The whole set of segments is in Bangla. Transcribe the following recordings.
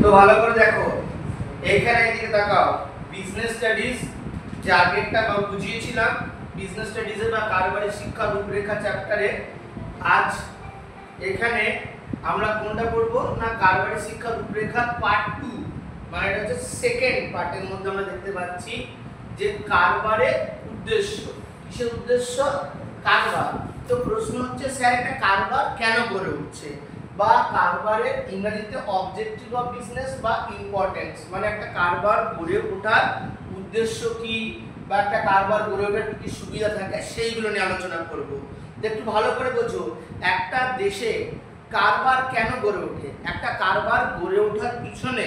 তো ভালো করে দেখো, এইখানে এদিকে তাকাও। বিজনেস স্টাডিজ যে আগেরটা বুঝিয়েছিলাম, বিজনেস স্টাডিজে বা কারবারি শিক্ষা রূপরেখা চ্যাপ্টারে, আজ এখানে আমরা কোনটা পড়বো না কারবারি শিক্ষা রূপরেখা পার্ট 2, মানে এটা হচ্ছে সেকেন্ড পার্টের মধ্যে আমরা দেখতে পাচ্ছি যে কারবারের উদ্দেশ্য। কিসের উদ্দেশ্য? কারবার। তো প্রশ্ন হচ্ছে স্যার একটা কারবার কেন গড়ে উঠছে, বা কারবারের ইংরেজিতে অবজেক্টিভ অফ বিজনেস বা ইম্পর্টেন্স, মানে একটা কারবার গড়ে ওঠার উদ্দেশ্য কি, বা একটা কারবার গড়ে ওঠার কি সুবিধা থাকে, সেইগুলো নিয়ে আলোচনা করব। একটু ভালো করে বোঝো, একটা দেশে কারবার কেন গড়ে ওঠে। একটা কারবার গড়ে ওঠার পিছনে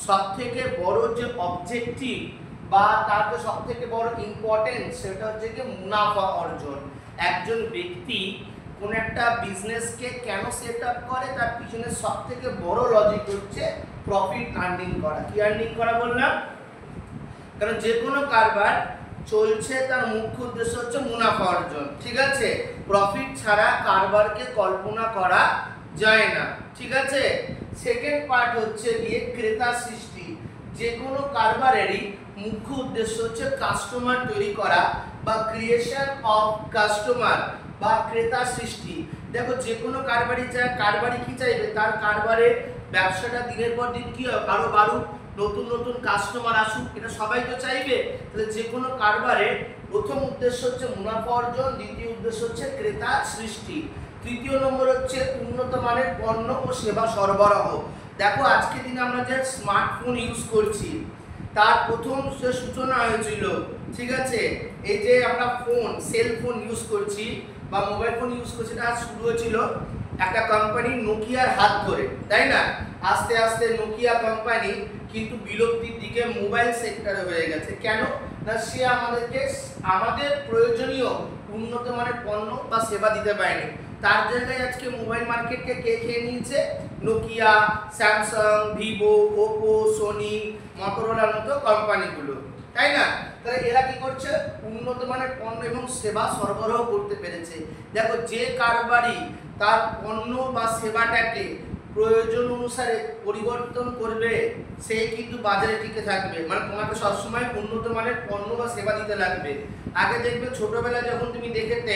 সবথেকে বড় যে অবজেক্টিভ বা তার যে সবথেকে বড় ইম্পর্টেন্স, সেটা হচ্ছে যে মুনাফা অর্জন। একজন ব্যক্তি কোন একটা বিজনেসকে কেন সেট আপ করে, তার পিছনে সবথেকে বড় লজিক হচ্ছে প্রফিট আর্নিং করা। কি আর্নিং করা বললাম? কারণ যে কোনো কারবার চলছে তার মুখ্য উদ্দেশ্য হচ্ছে মুনাফা অর্জন, ঠিক আছে? প্রফিট ছাড়া কারবারকে কল্পনা করা যায় না, ঠিক আছে? সেকেন্ড পার্ট হচ্ছে গিয়ে ক্রেতা সৃষ্টি। যে কোনো কারবারেরই মুখ্য উদ্দেশ্য হচ্ছে কাস্টমার তৈরি করা বা ক্রিয়েশন অফ কাস্টমার বা ক্রেতা সৃষ্টি। দেখো, যে কোনো কারবারি কি চাইবে, তার কারবারে ব্যবসাটা দিনের পর দিন কি হয়, আরো বাড়ুক, নতুন নতুন কাস্টমার আসুক, এটা সবাই তো চাইবে। তাহলে যে কোনো কারবারে প্রথম উদ্দেশ্য হচ্ছে মুনাফা অর্জন, দ্বিতীয় উদ্দেশ্য হচ্ছে ক্রেতা সৃষ্টি, তৃতীয় নম্বর হচ্ছে উন্নত মানের পণ্য ও সেবা সরবরাহ। দেখো, আজকের দিনে আমরা যে স্মার্টফোন ইউজ করছি, তার প্রথম যে সূচনা হয়েছিল, ঠিক আছে, এই যে আমরা ফোন, সেল ফোন ইউজ করছি বা মোবাইল ফোন ইউজ করছি, এটা শুরু হয়েছিল একটা কোম্পানি নোকিয়ার হাত ধরে, তাই না? আস্তে আস্তে নোকিয়া কোম্পানি কিন্তু বিলুপ্তির দিকে মোবাইল সেক্টরে হয়ে গেছে। কেন না, সে আমাদেরকে আমাদের প্রয়োজনীয় উন্নত মানের পণ্য বা সেবা দিতে পারেনি। তার জায়গায় আজকে মোবাইল মার্কেটকে কে খেয়ে নিয়েছে? Nokia, Samsung, Vivo, Oppo, Sony, মটোরোলার মতো কোম্পানিগুলো, তাই না? তাহলে এরা কি করছে? উন্নত মানের পণ্য এবং সেবা সরবরাহ করতে পেরেছে। দেখো, যে কারবারি তার পণ্য বা সেবাটাকে প্রয়োজন অনুসারে পরিবর্তন করবে, সে কিন্তু বাজারে টিকে থাকবে। মানে তোমাকে সবসময় উন্নত মানের পণ্য বা সেবা দিতে লাগবে। আগে দেখবে ছোটবেলায় যখন তুমি দেখেতে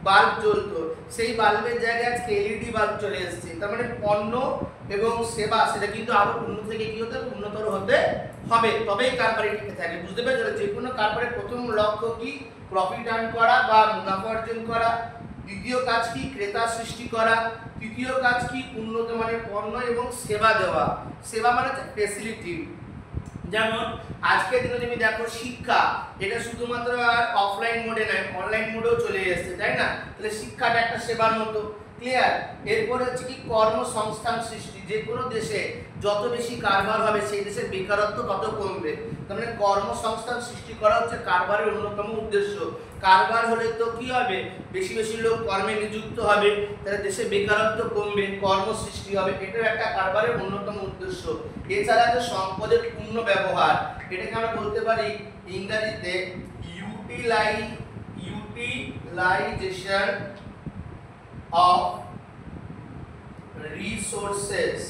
বাল্ব জ্বলতো, সেই বাল্বের জায়গায় আজকে এলইডি বাল্ব চলে এসেছে। তার মানে পণ্য এবং সেবা সেটা কিন্তু আরো উন্নত থেকে কি হতে হবে, উন্নতর হতে হবে, তবেই কারবারি টিকে থাকে। বুঝতে পেরেছো? যে কোনো কারবারের প্রথম লক্ষ্য কি? প্রফিট আর্ন করা বা মুনাফা অর্জন করা। দ্বিতীয় কাজ কি? ক্রেতা সৃষ্টি করা। তৃতীয় কাজ কি? উন্নত মানের পণ্য এবং সেবা দেওয়া। সেবা মানে ফ্যাসিলিটি। যেমন আজকের দিনে তুমি দেখো, শিক্ষা এটা শুধুমাত্র আর অফলাইন মোডে নয়, অনলাইন মোডেও চলে এসেছে, তাই না? তাহলে শিক্ষাটা একটা সেবার মতো। ক্লিয়ার? এরপরে হচ্ছে কি? কর্মসংস্থান সৃষ্টি। যে কোনো দেশে যত বেশি কারবার হবে, সেই দেশের বেকারত্ব তত কমবে। তার মানে কর্মসংস্থান সৃষ্টি করা হচ্ছে কারবারের অন্যতম উদ্দেশ্য। কারবার হলে তো কি হবে? বেশি বেশি লোক কর্মে নিযুক্ত হবে, তাহলে দেশে বেকারত্ব কমবে, কর্ম সৃষ্টি হবে। এটাও একটা কারবারের অন্যতম উদ্দেশ্য। এছাড়া যে সম্পদের পূর্ণ ব্যবহার, এটাকে আমরা বলতে পারি ইংরেজিতে ইউটিলাইজেশন অফ রিসোর্সেস।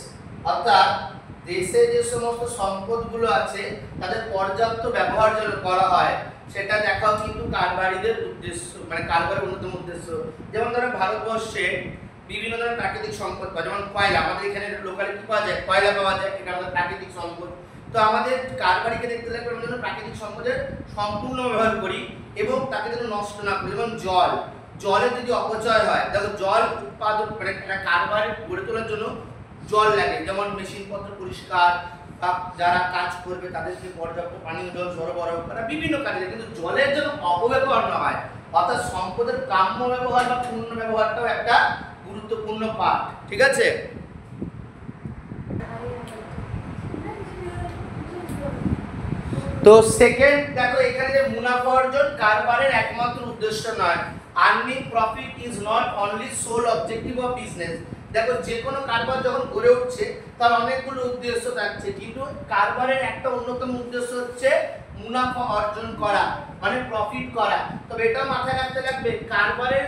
অর্থাৎ দেশে যে সমস্ত সম্পদগুলো আছে তাদের পর্যাপ্ত ব্যবহার যেন করা হয়, সেটা দেখাও কিন্তু কারবারিদের উদ্দেশ্য, মানে কারবারের অন্যতম উদ্দেশ্য। যেমন ধরো, ভারতবর্ষে বিভিন্ন ধরনের প্রাকৃতিক সম্পদ পাওয়া, যেমন কয়লা। আমাদের এখানে লোকালে কি পাওয়া যায়? কয়লা পাওয়া যায়, এটা আমাদের প্রাকৃতিক সম্পদ। তো আমাদের কারবারিকে দেখতে লাগবে আমরা যেন প্রাকৃতিক সম্পদের সম্পূর্ণ ব্যবহার করি এবং তাকে যেন নষ্ট না করি। যেমন জলের যদি অপচয় হয়, দেখো, জল উৎপাদন মানে একটা কারবার গড়ে তোলার জন্য জল লাগে। যেমন মেশিনপত্র পরিষ্কার বা যারা কাজ করবে তাদেরকে পর্যাপ্ত পানীয় জল সরবরাহ করা, বিভিন্ন কাজে। কিন্তু জলের যেন অপব্যবহার না হয়, অর্থাৎ সম্পদের কাম্য ব্যবহার বা পূর্ণ ব্যবহারটাও একটা গুরুত্বপূর্ণ পার্ট, ঠিক আছে? তো সেকেন্ড দেখো, এখানে যে মুনাফা অর্জন কারবারের একমাত্র উদ্দেশ্য নয়। Earning profit is not only sole objective of business. দেখো, যে কোনো কারবার যখন গড়ে উঠছে তার অনেকগুলো উদ্দেশ্য থাকছে, কিন্তু কারবারের একটা অন্যতম উদ্দেশ্য হচ্ছে মুনাফা অর্জন করা, মানে প্রফিট করা। তবে এটা মাথায় রাখতে লাগবে, কারবারের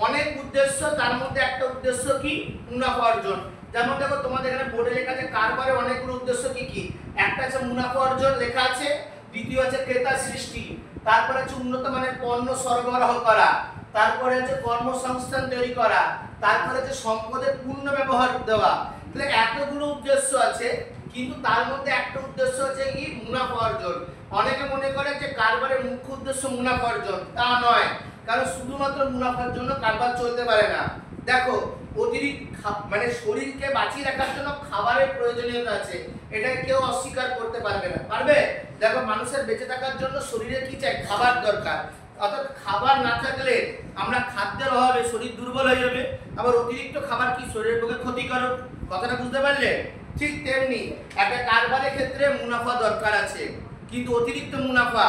অনেক উদ্দেশ্য, তার মধ্যে একটা উদ্দেশ্য কি? মুনাফা অর্জন। যেমন দেখো তোমাদের এখানে বোর্ডে লেখা আছে কারবারের অনেকগুলো উদ্দেশ্য কি কি। একটা আছে মুনাফা অর্জন লেখা আছে, দ্বিতীয় আছে ক্রেতা সৃষ্টি, তারপরে আছে উন্নত মানের পণ্য সরবরাহ করা, তারপরে আছে কর্মসংস্থান তৈরি করা, তারপরে আছে সম্পদের পূর্ণ ব্যবহার দেওয়া। তাহলে এতগুলো উদ্দেশ্য আছে, কিন্তু তার মধ্যে একটা উদ্দেশ্য আছে কি মুনাফা অর্জন। অনেকে মনে করে যে কারবারের মুখ্য উদ্দেশ্য মুনাফা অর্জন, তা নয়। কারণ শুধুমাত্র মুনাফার জন্য কারবার চলতে পারে না। দেখো অতিরিক্ত মানে শরীরকে বাঁচিয়ে রাখার জন্য খাবারের প্রয়োজনীয়তা আছে, এটা কেউ অস্বীকার করতে পারবে না, পারবে? দেখো মানুষের বেঁচে থাকার জন্য শরীরে কি চাই, খাবার দরকার। অর্থাৎ খাবার না থাকলে আমরা খাদ্যের অভাবে শরীর দুর্বল হয়ে যাবে, আবার অতিরিক্ত খাবার কি শরীরের পক্ষে ক্ষতিকারক। কথাটা বুঝতে পারলে? ঠিক তেমনি একটা কারবারের ক্ষেত্রে মুনাফা দরকার আছে, কিন্তু অতিরিক্ত মুনাফা,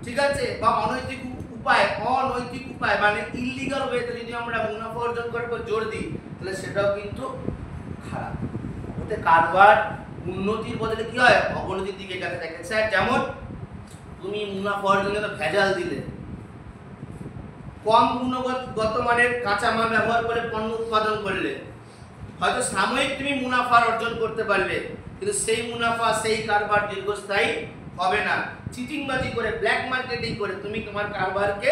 ঠিক আছে, বা অনৈতিক উপায় মানে ইলিগাল ওয়েতে যদি আমরা মুনাফা অর্জন করার উপর জোর দিই, তাহলে সেটাও কিন্তু খারাপ। ওতে কারবার উন্নতির বদলে কি হয়, অবনতির দিকে গেছে। দেখেন স্যার, যেমন তুমি মুনাফা অর্জনে ভেজাল দিলে, কম গুণগত মানের কাঁচামাল ব্যবহার করে পণ্য উৎপাদন করলে, হয়তো সাময়িক তুমি মুনাফা অর্জন করতে পারবে, কিন্তু সেই মুনাফা সেই কারবার দীর্ঘস্থায়ী হবে না। চিটিংবাজি করে, ব্ল্যাক মার্কেটিং করে তুমি তোমার কারবারকে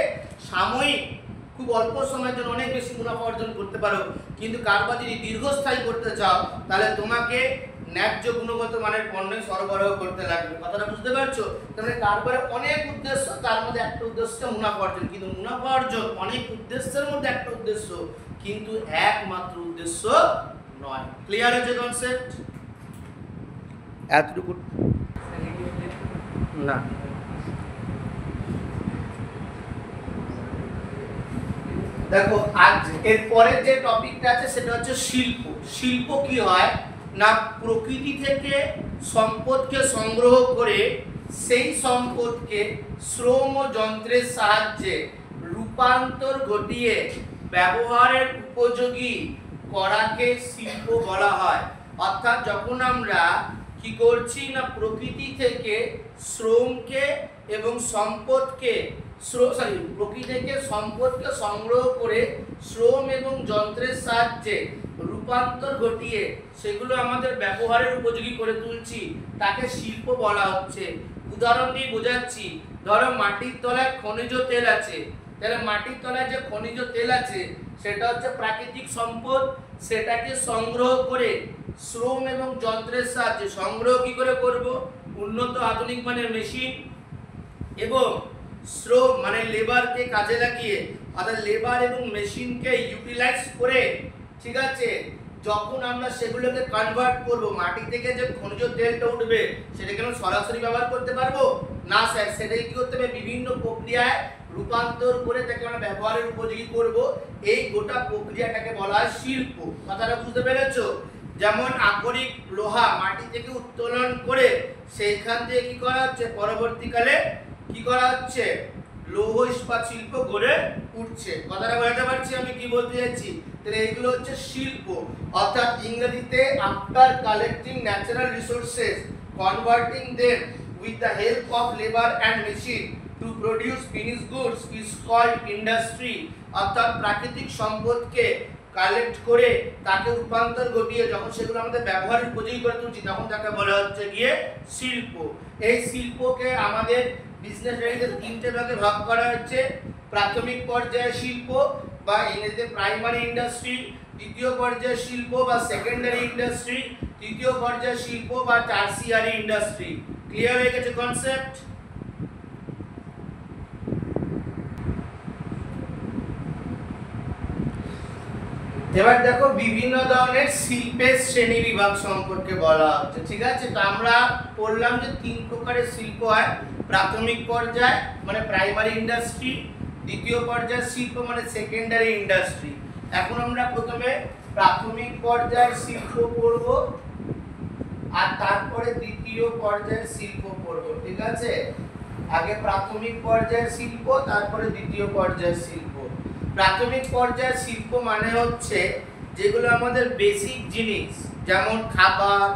সাময়িক খুব অল্প সময়ের জন্য অনেক বেশি মুনাফা অর্জন করতে পারো, কিন্তু কারবার যদি দীর্ঘস্থায়ী করতে চাও তাহলে তোমাকে ন্যায্য গুণগত মানের পণ্য সরবরাহ করতে লাগবে। কথাটা বুঝতে পারছো? তাহলে কারবারের অনেক উদ্দেশ্য, তার মধ্যে একটা উদ্দেশ্য মুনাফা অর্জন। কিন্তু মুনাফা অর্জন অনেক উদ্দেশ্যের মধ্যে একটা উদ্দেশ্য, কিন্তু একমাত্র উদ্দেশ্য নয়। ক্লিয়ার হয়েছে কনসেপ্ট? এতটুকু না। দেখো আজ এর পরের যে টপিকটা আছে সেটা হচ্ছে শিল্প। শিল্প কি হয় না, প্রকৃতি থেকে সম্পদকে সংগ্রহ করে সেই সম্পদকে শ্রম ও যন্ত্রের সাহায্যে রূপান্তর ঘটিয়ে ব্যবহারের উপযোগী করাকে শিল্প বলা হয়। অর্থাৎ যখন আমরা কি করছি না, প্রকৃতি থেকে শ্রমকে এবং সম্পদকে প্রকৃতি থেকে সম্পদকে সংগ্রহ করে শ্রম এবং যন্ত্রের সাহায্যে রূপান্তর ঘটিয়ে সেগুলো আমাদের ব্যবহারের উপযোগী করে তুলছি, তাকে শিল্প বলা হচ্ছে। উদাহরণ দিয়ে বোঝাচ্ছি। ধরো মাটির তলায় খনিজ তেল আছে, তাহলে মাটির তলায় যে খনিজ তেল আছে সেটা হচ্ছে প্রাকৃতিক সম্পদ, সেটাকে সংগ্রহ করে শ্রম এবং যন্ত্রের সাহায্যে, সংগ্রহ কি করে করব, উন্নত আধুনিক মানের মেশিন এবং শ্রম মানে লেবারকে কাজে লাগিয়ে, অর্থাৎ লেবার এবং মেশিনকে ইউটিলাইজ করে, ঠিক আছে, যখন আমরা সেগুলোকে কনভার্ট করব, মাটি থেকে যে খনিজ তেলটা উঠবে সেটাকে আমরা সরাসরি ব্যবহার করতে পারবো না স্যার, সেটাকে কি করতে হবে, বিভিন্ন প্রক্রিয়ায় রূপান্তর করে তাকে আমরা ব্যবহারের উপযোগী করব। এই গোটা প্রক্রিয়াটাকে বলা হয় শিল্প। কথাটা বুঝতে পেরেছো? যেমন আকরিক লোহা মাটি থেকে উত্তোলন করে সেইখান থেকে কি করা হচ্ছে, পরবর্তীকালে কি করা হচ্ছে, লৌহ ইস্পাত শিল্প গড়ে উঠছে। কথাটা বুঝতে পারছি আমি কি বলতে চাইছি? তাহলে এইগুলো হচ্ছে শিল্প। অর্থাৎ ইংরেজিতে after collecting natural resources converting them with the help of labour and machine to produce finished goods is called industry. অর্থাৎ প্রাকৃতিক সম্পদকে কালেক্ট করে তাকে রূপান্তর ঘটিয়ে যখন সেগুলো আমাদের ব্যবহারের উপযোগী করে তুলছি, তখন তাকে বলা হচ্ছে গিয়ে শিল্প। এই শিল্পকে আমাদের বিজনেস স্টাডিজে তিনটে ভাগে ভাগ করা হচ্ছে। প্রাথমিক পর্যায়ে শিল্প বা ইংরেজিতে প্রাইমারি ইন্ডাস্ট্রি, দ্বিতীয় পর্যায়ে শিল্প বা সেকেন্ডারি ইন্ডাস্ট্রি, তৃতীয় পর্যায়ে শিল্প বা টারসিয়ারি ইন্ডাস্ট্রি। ক্লিয়ার হয়ে গেছে কনসেপ্ট? এবার দেখো বিভিন্ন ধরনের শিল্পের শ্রেণী বিভাগ সম্পর্কে বলা হচ্ছে, ঠিক আছে। তো আমরা বললাম যে তিন প্রকারের শিল্প হয়। প্রাথমিক পর্যায় মানে প্রাইমারি ইন্ডাস্ট্রি, দ্বিতীয় পর্যায়ের শিল্প মানে সেকেন্ডারি ইন্ডাস্ট্রি। এখন আমরা প্রথমে প্রাথমিক পর্যায়ের শিল্প পড়ব আর তারপরে দ্বিতীয় পর্যায়ের শিল্প পড়ব, ঠিক আছে। আগে প্রাথমিক পর্যায়ের শিল্প, তারপরে দ্বিতীয় পর্যায়ের শিল্প। প্রাথমিক পর্যায়ের শিল্প মানে হচ্ছে যেগুলো আমাদের বেসিক জিনিস, যেমন খাবার,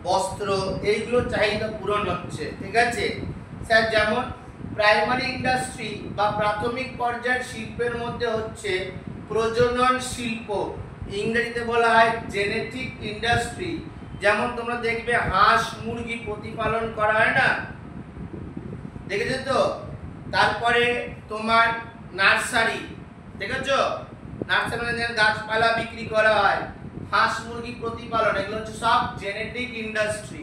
বস্ত্র, এইগুলো চাহিদা পূরণ হচ্ছে, ঠিক আছে স্যার। যেমন প্রাইমারি ইন্ডাস্ট্রি বা প্রাথমিক পর্যায়ের শিল্পের মধ্যে হচ্ছে প্রজনন শিল্প, ইংরেজিতে বলা হয় জেনেটিক ইন্ডাস্ট্রি। যেমন তোমরা দেখবে হাঁস মুরগি প্রতিপালন করা হয় না, দেখেছো তো? তারপরে তোমার নার্সারি, দেখেছো? নার্সারি মানে গাছপালা বিক্রি করা হয়, হাঁস মুরগি প্রতিপালন, এগুলো হচ্ছে সব জেনেটিক ইন্ডাস্ট্রি।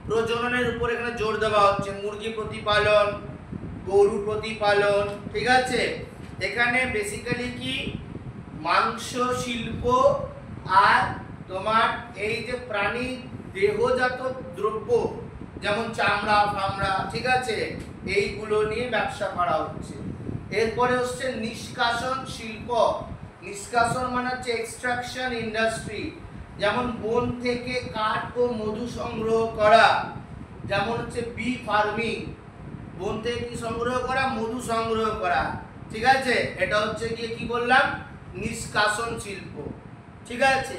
প্রজননের উপর এখানে জোর দেওয়া হচ্ছে, মুরগি প্রতিপালন, গরু প্রতিপালন, ঠিক আছে? এখানে বেসিক্যালি কি মাংস শিল্প আর তোমার এই যে প্রাণী দেহজাত দ্রব্য যেমন চামড়া ফামড়া, ঠিক আছে, এইগুলো নিয়ে ব্যবসা করা হচ্ছে। এরপরে হচ্ছে নিষ্কাশন শিল্প। নিষ্কাশন মানে হচ্ছে এক্সট্রাকশন ইন্ডাস্ট্রি, যেমন বন থেকে কাঠ ও মধু সংগ্রহ করা, যেমন হচ্ছে বি ফার্মিং, বন থেকে কি সংগ্রহ করা? মধু সংগ্রহ করা, ঠিক আছে? এটা হচ্ছে গিয়ে কি বললাম? নিষ্কাশন শিল্প, ঠিক আছে?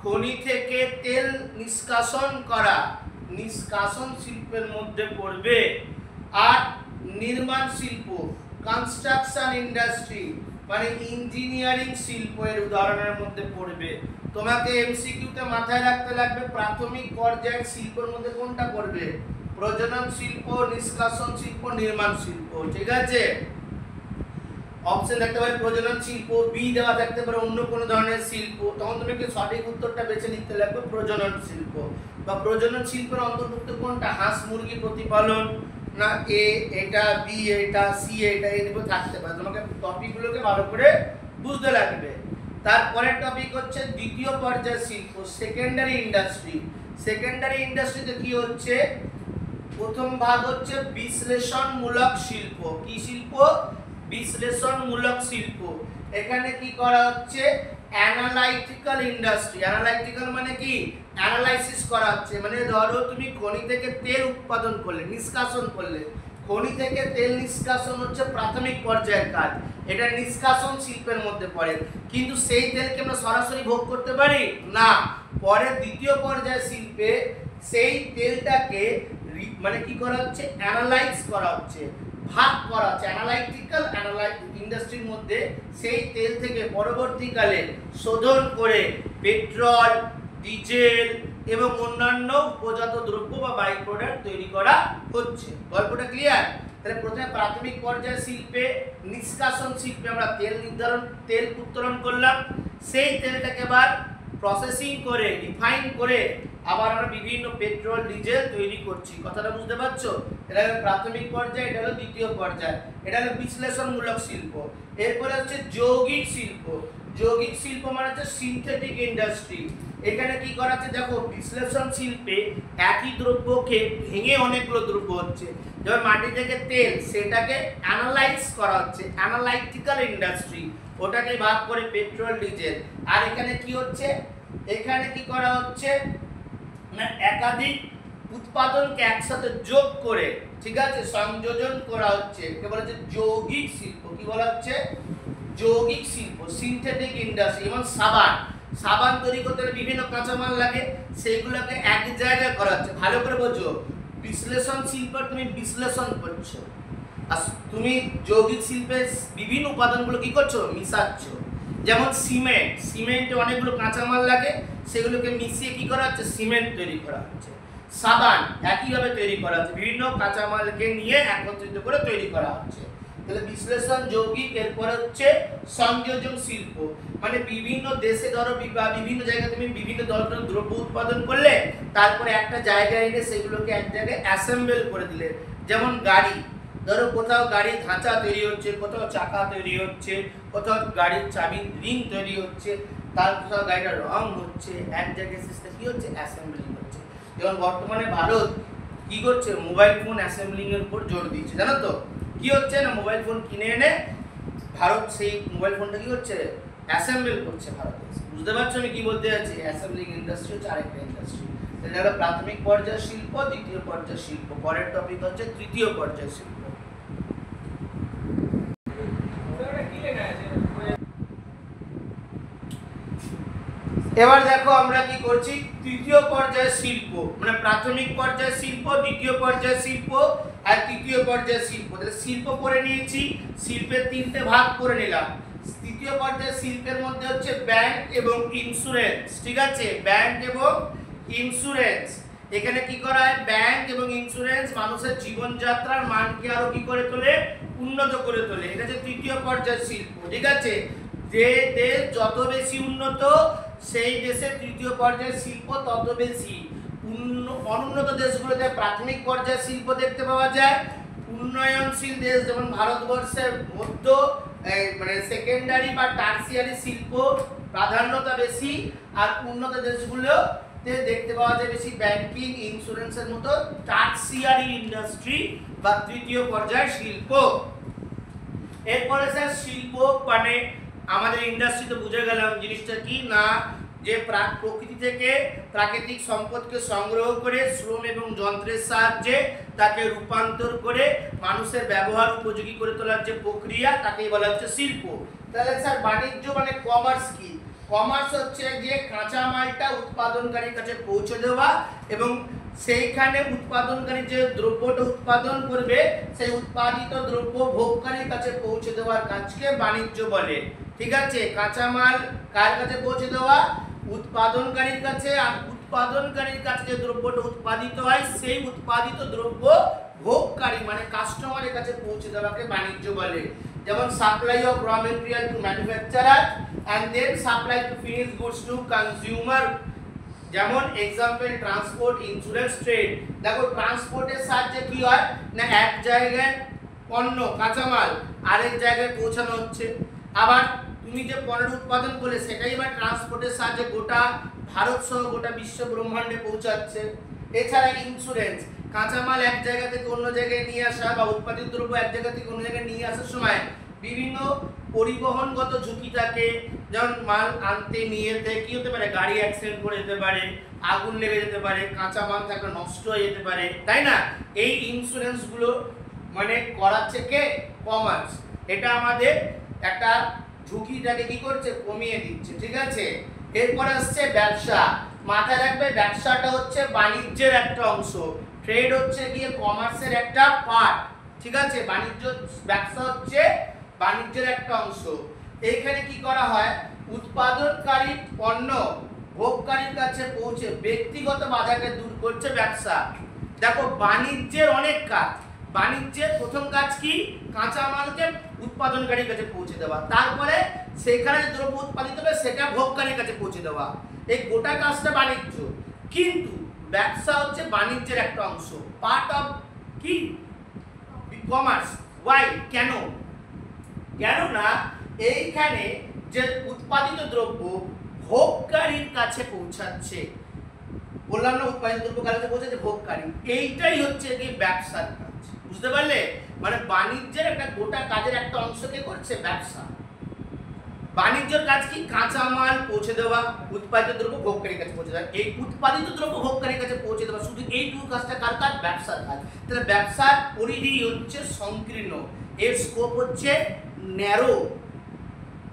খনি থেকে তেল নিষ্কাশন করা নিষ্কাশন শিল্পের মধ্যে পড়বে। আর নির্মাণ শিল্প, কনস্ট্রাকশন ইন্ডাস্ট্রি মানে ইঞ্জিনিয়ারিং শিল্প এর উদাহরণের মধ্যে পড়বে। তোমাকে এমসিকিউতে মাথায় রাখতে লাগবে প্রাথমিক পর্যায়ের শিল্পের মধ্যে কোনটা পড়বে? প্রজনন শিল্প, নিষ্কাশন শিল্প, নির্মাণ শিল্প, ঠিক আছে? অপশন দেখতে পারে প্রজনন শিল্প, বি দেওয়া থাকতে পারে অন্য কোনো ধরনের শিল্প, তখন তুমি কি সঠিক উত্তরটা বেছে নিতে লাগবে প্রজনন শিল্প। বা প্রজনন শিল্পের অন্তর্ভুক্ত কোনটা? হাঁস মুরগি প্রতিপালন, না এ এটা, বি এটা, সি এটা, এইগুলো থাকতে পারে। তোমাকে টপিকগুলোকে ভালো করে বুঝতে লাগবে। তারপরের টপিক হচ্ছে দ্বিতীয় পর্যায়ের শিল্প, সেকেন্ডারি ইন্ডাস্ট্রি। সেকেন্ডারি ইন্ডাস্ট্রিতে কি হচ্ছে? প্রথম ভাগ হচ্ছে বিশ্লেষণমূলক শিল্প। কি শিল্প? বিশ্লেষণমূলক শিল্প। এখানে কি করা হচ্ছে? Analytical industry. অ্যানালাইটিক্যাল মানে কি? অ্যানালাইসিস করা হচ্ছে, মানে ধরো তুমি খনি থেকে তেল উৎপাদন করলে, নিষ্কাশন করলে, খনি থেকে তেল নিষ্কাশন হচ্ছে প্রাথমিক পর্যায়ের কাজ, এটা নিষ্কাশন শিল্পের মধ্যে পড়ে। কিন্তু সেই তেলকে আমরা সরাসরি ভোগ করতে পারি না, পরে দ্বিতীয় পর্যায়ের শিল্পে সেই তেলটাকে মানে কি করা হচ্ছে? অ্যানালাইজ করা হচ্ছে, ভাগ করা হচ্ছে। অ্যানালাইটিক্যাল ইন্ডাস্ট্রির মধ্যে সেই তেল থেকে পরবর্তীকালে শোধন করে পেট্রোল, ডিজেল এবং অন্যান্য উপজাত দ্রব্য বা বাই প্রোডাক্ট তৈরি করা হচ্ছে। গল্পটা ক্লিয়ার? তাহলে প্রথমে প্রাথমিক পর্যায়ের শিল্পে, নিষ্কাশন শিল্পে আমরা তেল উত্তোলন করলাম, সেই তেলটাকে আবার প্রসেসিং করে, রিফাইন করে আবার আমরা বিভিন্ন পেট্রোল ডিজেল তৈরি করছি। কথাটা বুঝতে পারছো? এটা হলো প্রাথমিক পর্যায়ে, এটা হলো দ্বিতীয় পর্যায়, এটা হলো বিশ্লেষণমূলক শিল্প। এরপরে হচ্ছে যৌগিক শিল্প। যৌগিক শিল্প মানে হচ্ছে সিনথেটিক ইন্ডাস্ট্রি। এখানে কি করা হচ্ছে? দেখো, বিশ্লেষণ শিল্পে একই দ্রব্যকে ভেঙে অনেকগুলো দ্রব্য হচ্ছে, যেমন মাটি থেকে তেল, সেটাকে অ্যানালাইজ করা হচ্ছে, অ্যানালাইটিক্যাল ইন্ডাস্ট্রি, ওটাকে ভাগ করে পেট্রোল ডিজেল। আর এখানে কি হচ্ছে? এখানে কি করা হচ্ছে না একাধিক উৎপাদনকে একসাথে যোগ করে, ঠিক আছে, সংযোজন করা হচ্ছে, একে বলা হচ্ছে যৌগিক শিল্প। কি বলা হচ্ছে? যৌগিক শিল্প, সিনথেটিক ইন্ডাস্ট্রি। যেমন সাবান তৈরি করতে হলে বিভিন্ন কাঁচামাল লাগে, সেইগুলোকে এক জায়গায় করা হচ্ছে। ভালো করে বোঝো, বিশ্লেষণ শিল্প তুমি বিশ্লেষণ করছো, আর তুমি যৌগিক শিল্পের বিভিন্ন উপাদানগুলো কি করছো? মিশাচ্ছ। যেমন সিমেন্টে অনেকগুলো কাঁচামাল লাগে, সেগুলোকে মিশিয়ে কি করা হচ্ছে? সিমেন্ট তৈরি করা হচ্ছে। সাবান একইভাবে তৈরি করা হচ্ছে, বিভিন্ন কাঁচামালকে নিয়ে একত্রিত করে তৈরি করা হচ্ছে। তাহলে বিশ্লেষণ, যৌগিক, এরপরে হচ্ছে সংযোজন শিল্প, মানে বিভিন্ন দেশে ধরো বা বিভিন্ন জায়গায় তুমি বিভিন্ন ধরনের দ্রব্য উৎপাদন করলে, তারপরে একটা জায়গায় এনে সেগুলোকে এক জায়গায় অ্যাসেম্বল করে দিলে। যেমন গাড়ি, ধরো কোথাও গাড়ির ধাঁচা তৈরি হচ্ছে, কোথাও চাকা তৈরি হচ্ছে, কোথাও গাড়ির চাবির রিং তৈরি হচ্ছে, তার কোথাও গাড়িটার রং হচ্ছে, এক জায়গায় সিস্টেম কি হচ্ছে? অ্যাসেম্বলিং হচ্ছে। যেমন বর্তমানে ভারত কি করছে? মোবাইল ফোন অ্যাসেম্বলিং এর উপর জোর দিচ্ছে, জানো তো? কি হচ্ছে না, মোবাইল ফোন কিনে এনে ভারত সেই মোবাইল ফোনটা কি হচ্ছে? অ্যাসেম্বল করছে ভারতে। বুঝতে পারছো আমি কি বলতে যাচ্ছি? অ্যাসেম্বলিং ইন্ডাস্ট্রি হচ্ছে আরেকটা ইন্ডাস্ট্রি। এটা হলো প্রাথমিক পর্যায়ের শিল্প, দ্বিতীয় পর্যায়ের শিল্প। পরের টপিক হচ্ছে তৃতীয় পর্যায়ের শিল্প। এবার দেখো আমরা কি করছি? তৃতীয় পর্যায়ের শিল্প, মানে প্রাথমিক পর্যায়ের শিল্প, দ্বিতীয় পর্যায়ের শিল্প আর তৃতীয় পর্যায়ের শিল্প। তাহলে শিল্প করে নিয়েছি, শিল্পের তিনটে ভাগ করে নিলাম। তৃতীয় পর্যায়ের শিল্পের মধ্যে হচ্ছে ব্যাংক এবং ইন্স্যুরেন্স, ঠিক আছে, ব্যাংক এবং ইন্স্যুরেন্স। এখানে কি করা হয়, ব্যাংক এবং ইন্স্যুরেন্স মানুষের জীবনযাত্রার মানকে আরো কি করে তোলে, উন্নত করে তোলে। এটা হচ্ছে তৃতীয় পর্যায়ের শিল্প, ঠিক আছে। যে দেশ যত বেশি উন্নত সেই দেশের তৃতীয় পর্যায়ের শিল্প তত বেশি। অনুন্নত দেশগুলোতে প্রাথমিক পর্যায়ের শিল্প দেখতে পাওয়া যায়। উন্নয়নশীল দেশ যেমন ভারতবর্ষের মধ্য মানে সেকেন্ডারি বা টারসিয়ারি শিল্প প্রাধান্যতা বেশি, আর উন্নত দেশগুলোতে দেখতে পাওয়া যায় বেশি ব্যাংকিং ইন্স্যুরেন্সের মতো টারসিয়ারি ইন্ডাস্ট্রি বা তৃতীয় পর্যায়ের শিল্প। এরপরে স্যার শিল্প মানে আমাদের ইন্ডাস্ট্রিতে বুঝে গেলাম জিনিসটা কি না, যে প্রকৃতি থেকে প্রাকৃতিক সম্পদকে সংগ্রহ করে শ্রম এবং যন্ত্রের সাহায্যে তাকে রূপান্তর করে মানুষের ব্যবহার উপযোগী করে তোলার যে প্রক্রিয়া তাকেই বলা হচ্ছে শিল্প। তাহলে স্যার বাণিজ্য মানে কমার্স কি? কমার্স হচ্ছে যে কাঁচা মালটা উৎপাদনকারীর কাছে পৌঁছে দেওয়া এবং সেইখানে উৎপাদনকারী যে দ্রব্যটা উৎপাদন করবে সেই উৎপাদিত দ্রব্য ভোগকারীর কাছে পৌঁছে দেওয়ার কাজকে বাণিজ্য বলে, ঠিক আছে। কাঁচা মাল কার কাছে পৌঁছে দেওয়া, উৎপাদনকারীর কাছে, আর উৎপাদনকারীর কাছে যে দ্রব্যটা উৎপাদিত হয় সেই উৎপাদিত দ্রব্য ভোগকারী মানে কাস্টমারের কাছে পৌঁছে দেওয়াকে বাণিজ্য বলে। যেমন supply of raw material to manufacturer and then supply to finished goods to consumer, যেমন एग्जांपल ট্রান্সপোর্ট, ইন্স্যুরেন্স, ট্রেড। দেখো ট্রান্সপোর্টের সাহায্যে কি হয় না এক জায়গায় পণ্য কাঁচামাল আরেক জায়গায় পৌঁছানো হচ্ছে, আবার তুমি যে পণ্য উৎপাদন করলে সেটাই আবার ট্রান্সপোর্টের সাহায্যে গোটা ভারত সহ গোটা বিশ্ব ব্রহ্মাণ্ডে পৌঁছাচ্ছে। এছাড়া ইন্স্যুরেন্স কাঁচামাল এক জায়গা থেকে অন্য জায়গায় নিয়ে আসা বা উৎপাদিত দ্রব্য এক জায়গা থেকে অন্য জায়গায় নিয়ে আসার সময় বিভিন্ন পরিবহনগত ঝুঁকি থাকে, যেমন মাল আনতে নিয়েতে কি হতে পারে, গাড়ি অ্যাক্সিডেন্ট করে যেতে পারে, আগুন লেগে যেতে পারে, কাঁচা মাল থাকলে নষ্ট হয়ে যেতে পারে, তাই না। এই ইন্স্যুরেন্স গুলো মানে করাচ্ছে কে, কমার্স। এটা আমাদের একটা ঝুঁকিটাকে কি করছে, কমিয়ে দিচ্ছে, ঠিক আছে। এরপর আসছে ব্যবসা। মাথায় রাখবে ব্যবসাটা হচ্ছে বাণিজ্যের একটা অংশ, ট্রেড হচ্ছে গিয়ে কমার্সের একটা পার্ট, ঠিক আছে। বাণিজ্য ব্যবসা হচ্ছে বাণিজ্যের একটা অংশ। এইখানে কি করা হয়, উৎপাদনকারী পণ্য ভোগকারীর কাছে পৌঁছে ব্যক্তিগত বাধাকে দূর করছে ব্যবসা। দেখো বাণিজ্যের অনেক কাজ, বাণিজ্যের প্রথম কাজ কি, কাঁচা মালকে উৎপাদনকারীর কাছে পৌঁছে দেওয়া, তারপরে সেখানে যে দ্রব্য উৎপাদিত হবে সেটা ভোগকারীর কাছে পৌঁছে দেওয়া, এই গোটা কাজটা বাণিজ্য। কিন্তু ব্যবসা হচ্ছে বাণিজ্যের একটা অংশ, পার্ট অফ কি কমার্স। ওয়াই, কেন, কেননা এইখানে যে উৎপাদিত দ্রব্য ভোগকারীর কাছে পৌঁছাচ্ছে, বললাম না উৎপাদিত দ্রব্য কার কাছে পৌঁছাচ্ছে, ভোগকারী, এইটাই হচ্ছে কি ব্যবসার কাজ। বুঝতে পারলে, মানে বাণিজ্যের একটা গোটা কাজের একটা অংশকে করছে ব্যবসা। বাণিজ্যের কাজ কি, কাঁচা মাল পৌঁছে দেওয়া, উৎপাদিত দ্রব্য ভোগকারীর কাছে পৌঁছে দেওয়া। এই উৎপাদিত দ্রব্য ভোগকারীর কাছে পৌঁছে দেওয়া শুধু এইটুকু কাজটা কার কাজ, ব্যবসার কাজ। তাহলে ব্যবসার পরিধি হচ্ছে সংকীর্ণ, এর স্কোপ হচ্ছে ন্যারো।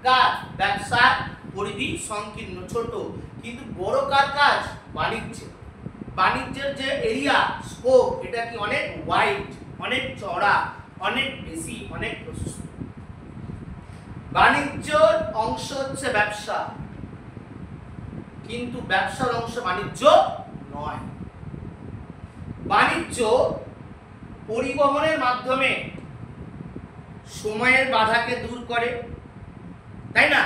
কাজ ব্যবসার পরিধি সংকীর্ণ ছোট, কিন্তু বড় কার কাজ, বাণিজ্য। বাণিজ্যের যে এরিয়া স্কোপ এটা কি অনেক ওয়াইড, অনেক চড়া, অনেক বেশি, অনেক প্রশস্ত। বাণিজ্যর অংশ হচ্ছে ব্যবসা, কিন্তু ব্যবসার অংশ বাণিজ্য নয়। বাণিজ্য পরিবহনের মাধ্যমে সময়ের বাধাকে দূর করে, তাই না।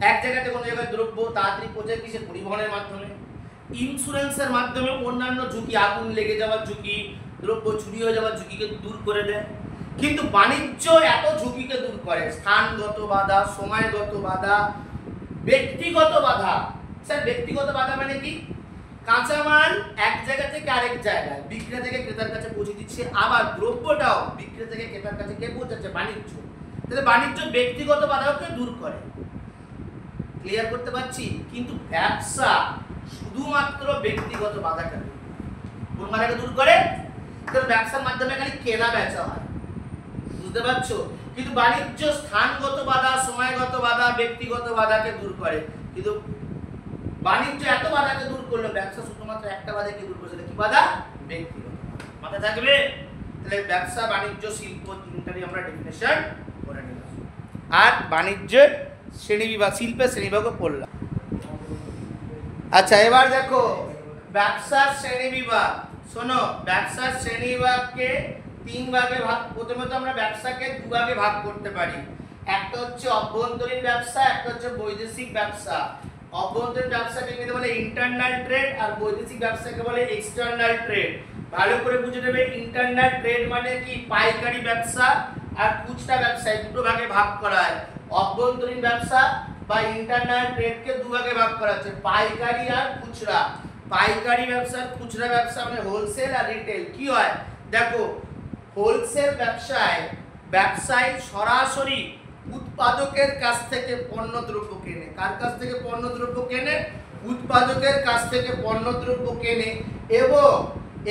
এক জায়গা থেকে অন্য জায়গায় দ্রব্য তাড়াতাড়ি পৌঁছে কিসে, পরিবহনের মাধ্যমে। ইন্স্যুরেন্সের মাধ্যমে অন্যান্য ঝুঁকি, আগুন লেগে যাওয়ার ঝুঁকি, দ্রব্য চুরি হয়ে যাওয়ার ঝুঁকিকে দূর করে দেয়। কিন্তু বাণিজ্য এত ঝুঁকিকে দূর করে, স্থানগত বাধা, সময়গত বাধা, ব্যক্তিগত বাধা। স্যার ব্যক্তিগত বাধা মানে কি, কাঁচামাল এক জায়গা থেকে আরেক জায়গায় বিক্রেতা থেকে ক্রেতার কাছে পৌঁছে দিচ্ছে, আবার দ্রব্যটাও বিক্রেতা থেকে ক্রেতার কাছে কে পৌঁছাচ্ছে, বাণিজ্য। তাহলে বাণিজ্য ব্যক্তিগত বাধাকে দূর করে, ক্লিয়ার করতে পারছি। কিন্তু ব্যবসা শুধুমাত্র ব্যক্তিগত বাধাকে দূর করে, কোন বাধাকে দূর করে, কারণ ব্যবসার মাধ্যমে খালি কেনা বেচা হয়, বুঝতে পারছো। কিন্তু বাণিজ্য স্থানগত বাধা, সময়গত বাধা, ব্যক্তিগত বাধাকে দূর করে। কিন্তু বাণিজ্য এত বাধাকে দূর করলো, ব্যবসা শুধুমাত্র একটা বাধাকে দূর করছে, কি বাধা, ব্যক্তিগত বাধা। মাথায় থাকবে। তাহলে ব্যবসা, বাণিজ্য, শিল্প তিনটারই আমরা ডেফিনেশন করে নিলাম। আর বাণিজ্যের শ্রেণীবিভাগ, শিল্পের শ্রেণীবিভাগও পড়লাম। আচ্ছা, এবার দেখো ব্যবসার শ্রেণীবিভাগ। শোনো, ব্যবসার শ্রেণীবিভাগকে 3 ভাগে ভাগ, প্রথমত আমরা ব্যবসাকে 2 ভাগে ভাগ করতে পারি। একটা হচ্ছে অভ্যন্তরীণ ব্যবসা, একটা হচ্ছে বৈদেশিক ব্যবসা। অভ্যন্তরীণ ব্যবসাকে ইংরেজিতে বলে ইন্টারনাল ট্রেড, আর বৈদেশিক ব্যবসাকে বলে এক্সটার্নাল ট্রেড। ভালো করে বুঝে নেবে, ইন্টারনাল ট্রেড মানে কি, পাইকারি ব্যবসা আর খুচরা ব্যবসা, দুটো ভাগে ভাগ করা হয়। অভ্যন্তরীণ ব্যবসা বা ইন্টারনাল ট্রেডকে 2 ভাগে ভাগ করা হচ্ছে, পাইকারি আর খুচরা। পাইকারি ব্যবসা আর খুচরা ব্যবসা মানে হোলসেল আর রিটেল। কি হয় দেখো, হোলসেল ব্যবসায় ব্যবসায়ী সরাসরি উৎপাদকের কাছ থেকে পণ্যদ্রব্য কেনে। কার কাছ থেকে পণ্যদ্রব্য কেনে? উৎপাদকের কাছ থেকে পণ্যদ্রব্য কেনে, এবং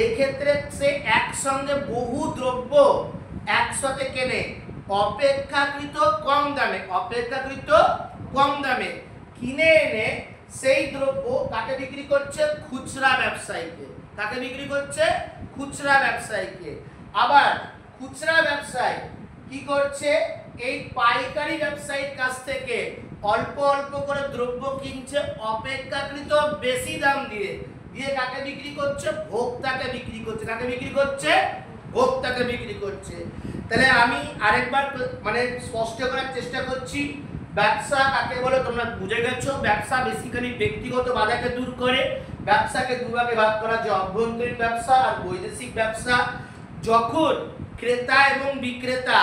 এক্ষেত্রে সে একসঙ্গে বহু দ্রব্য একসাথে কেনে অপেক্ষাকৃত কম দামে। অপেক্ষাকৃত কম দামে কিনে এনে সেই দ্রব্য কাকে বিক্রি করছে? খুচরা ব্যবসায়ীকে। কাকে বিক্রি করছে? খুচরা ব্যবসায়ীকে। আবার খুচরা ব্যবসায়ী কি করছে? এই পাইকারি ব্যবসায়ীর কাছ থেকে অল্প অল্প করে দ্রব্য কিনছে অপেক্ষাকৃত বেশি দাম দিয়ে। দিয়ে কাকে বিক্রি করছে? ভোক্তাকে বিক্রি করছে। কাকে বিক্রি করছে? ভোক্তাকে বিক্রি করছে। তাহলে আমি আরেকবার মানে স্পষ্ট করার চেষ্টা করছি, ব্যবসা কাকে বলে তোমরা বুঝে গেছো। ব্যবসা বেসিক্যালি ব্যক্তিগত বাধাকে দূর করে। ব্যবসাকে 2 ভাগে ভাগ করা যায়, অভ্যন্তরীণ ব্যবসা আর বৈদেশিক ব্যবসা। যখন ক্রেতা এবং বিক্রেতা,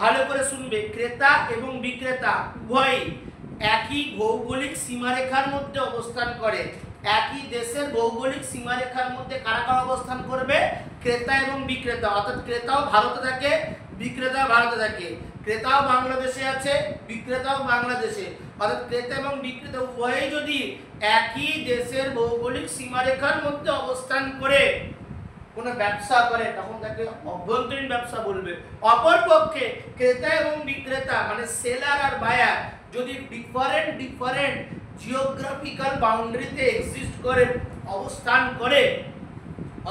ভালো করে শুনবে, ক্রেতা এবং বিক্রেতা উভয়ই একই ভৌগোলিক সীমারেখার মধ্যে অবস্থান করে। একই দেশের ভৌগোলিক সীমারেখার মধ্যে কারা কারা অবস্থান করবে? ক্রেতা এবং বিক্রেতা। অর্থাৎ ক্রেতাও ভারতে থাকে, বিক্রেতাও ভারতে থাকে। ক্রেতাও বাংলাদেশে আছে, বিক্রেতাও বাংলাদেশে। অর্থাৎ ক্রেতা এবং বিক্রেতা উভয়ই যদি একই দেশের ভৌগোলিক সীমারেখার মধ্যে অবস্থান করে কোন ব্যবসা করে, তখন তাকে অভ্যন্তরীণ ব্যবসা বলবে। অপরপক্ষে ক্রেতা এবং বিক্রেতা মানে সেলার আর বায়ার যদি ডিফারেন্ট জিওগ্রাফিক্যাল বাউন্ডারিতে এক্সিস্ট করে, অবস্থান করে,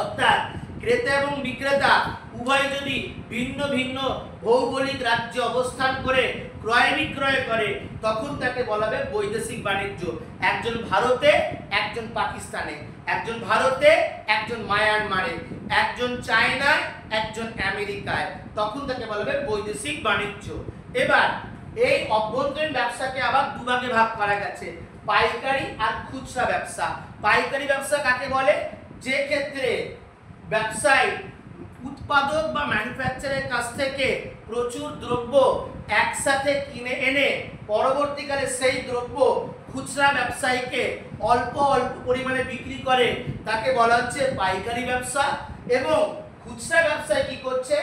অর্থাৎ ক্রেতা এবং বিক্রেতা উভয় যদি ভিন্ন ভিন্ন ভৌগোলিক রাজ্যে অবস্থান করে ক্রয় বিক্রয় করে, তখন তাকে বলা হবে বৈদেশিক বাণিজ্য। একজন ভারতে, একজন পাকিস্তানে, একজন ভারতে, একজন মায়ানমারে, একজন চায়নায়, একজন আমেরিকায়, তখন তাকে বলা হবে বৈদেশিক বাণিজ্য। এবার এই অভ্যন্তরীণ ব্যবসাকে আবার 2 ভাগে ভাগ করা গেছে, পাইকারি আর খুচরা ব্যবসা। পাইকারি ব্যবসা কাকে বলে? যে ক্ষেত্রে ব্যবসায়ী উৎপাদক বা ম্যানুফ্যাকচারের কাছ থেকে প্রচুর দ্রব্য একসাথে কিনে এনে পরবর্তীকালে সেই দ্রব্য খুচরা ব্যবসায়ীকে অল্প অল্প পরিমাণে বিক্রি করে, তাকে বলা হচ্ছে পাইকারি ব্যবসা। এবং খুচরা ব্যবসায়ী কি করছে?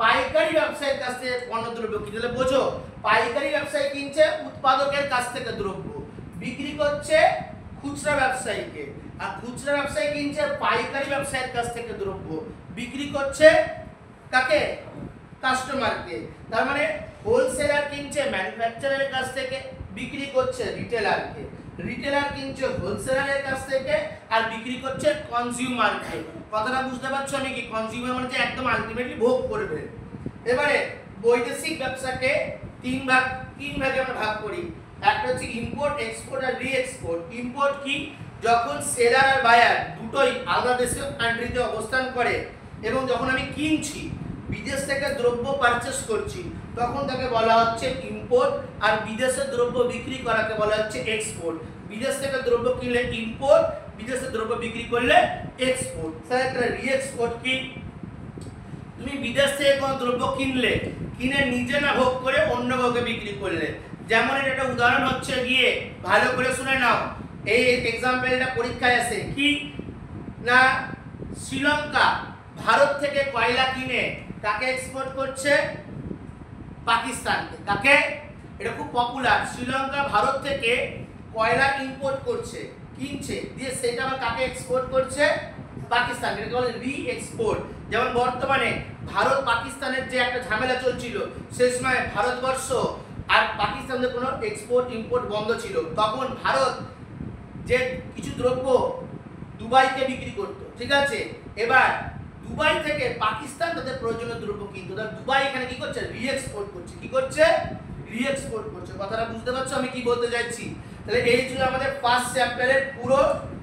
পাইকারি ব্যবসায়ীর কাছ থেকে পণ্যদ্রব্য কিনলে, বোঝো, পাইকারি ব্যবসায়ী কিনছে উৎপাদকের কাছ থেকে দ্রব্য, বিক্রি করছে খুচরা ব্যবসায়ীকে। আর খুচরা ব্যবসায়ী কিনছে পাইকারি ব্যবসায়ীর কাছ থেকে দ্রব্য, বিক্রি করছে কাকে? কাস্টমারকে। তার মানে হোলসেলার কিনছে ম্যানুফ্যাকচারারের কাছ থেকে, বিক্রি করছে রিটেলারকে। রিটেলার কিনছে হোলসেলারের কাছ থেকে আর বিক্রি করছে কনজিউমারকে। কথাটা বুঝতে পারছো আমি কি? কনজিউমার মানে যে একদম আলটিমেটলি ভোগ করবে। এবারে বৈদেশিক ব্যবসাকে 3 ভাগে আমরা ভাগ করি। একটা হচ্ছে ইম্পোর্ট, এক্সপোর্ট আর রি-এক্সপোর্ট। ইম্পোর্ট কি? যখন সেলার আর বায়ার দুটোই আলাদা দেশের কান্ট্রিতে অবস্থান করে এবং যখন আমি কিনছি, বিদেশ থেকে দ্রব্য পারচেস করছি, তখন তাকে বলা হচ্ছে ইম্পোর্ট। আর বিদেশে দ্রব্য বিক্রি করাকে বলা হচ্ছে এক্সপোর্ট। বিদেশ থেকে দ্রব্য কিনলে ইম্পোর্ট, বিদেশে দ্রব্য বিক্রি করলে এক্সপোর্ট। স্যার একটা রি-এক্সপোর্ট কি? তুমি বিদেশ থেকে কোনো দ্রব্য কিনলে, কিনে নিজে না ভোগ করে অন্য কাউকে বিক্রি করলে। যেমন এর একটা উদাহরণ হচ্ছে গিয়ে, ভালো করে শুনে নাও, এই এক্সাম্পলটা পরীক্ষায় আসে কি না, শ্রীলঙ্কা ভারত থেকে কয়লা কিনে কাকে এক্সপোর্ট করছে? পাকিস্তানকে। কাকে? এটা খুব পপুলার। শ্রীলঙ্কা ভারত থেকে কয়লা ইম্পোর্ট করছে, কিনছে, দিয়ে সেটা আবার কাকে এক্সপোর্ট করছে? পাকিস্তান। এটাকে বলে রি-এক্সপোর্ট। যেমন বর্তমানে ভারত পাকিস্তানের যে একটা ঝামেলা চলছিল, সেই সময় ভারতবর্ষ আর পাকিস্তানের কোনো এক্সপোর্ট ইম্পোর্ট বন্ধ ছিল, তখন ভারত যে কিছু দ্রব্য দুবাইকে বিক্রি করত, ঠিক আছে? এবার দুবাই থেকে পাকিস্তান তাদের প্রয়োজনীয় দ্রব্য কিনতো, দুবাই এখানে কি করছে? রি-এক্সপোর্ট করছে। কি করছে? রি-এক্সপোর্ট করছে। কথাটা বুঝতে পারছো আমি কি বলতে চাইছি? তাহলে এই ছিল আমাদের ফার্স্ট চ্যাপ্টারের পুরো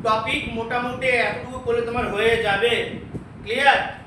টপিক। মোটামুটি এতটুকু করলে তোমার হয়ে যাবে। ক্লিয়ার?